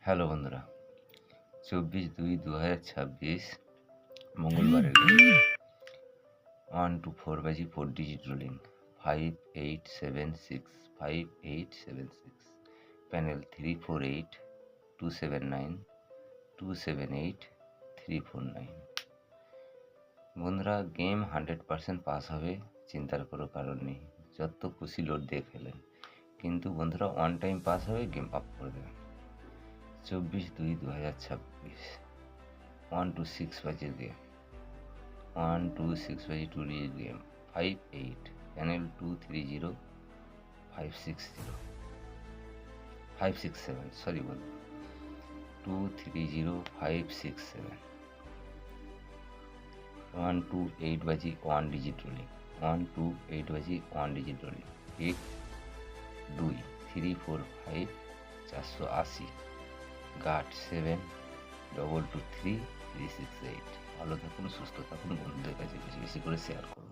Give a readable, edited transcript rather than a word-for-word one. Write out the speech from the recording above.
Hello বন্ধুরা, 24/2/2026 মঙ্গলবারের 1 to 4 বাজি 4 ডিজিট রোলিং 5876 প্যানেল 348279 বন্ধুরা, গেম 100% পাস হবে, চিন্তার কোনো কারণ নেই। যত খুশি লোড দিয়ে খেলেন, কিন্তু বন্ধুরা অন টাইম পাস হবে, গেম আপ করবে। 24/2/2026 1 to 6 বাজে game 2 digit game 58 panel 230567 sorry বন্ধু 230567 1 to 8 বাজি 1 ডিজিট রোলিং 1 to 8 বাজি 1 ডিজিট রোলিং 8 2 3 4 5 480 গাট 7 223 368। ভালো থাকুন, সুস্থ থাকুন, বন্ধুদের কাছে বেশি বেশি করে শেয়ার করুন।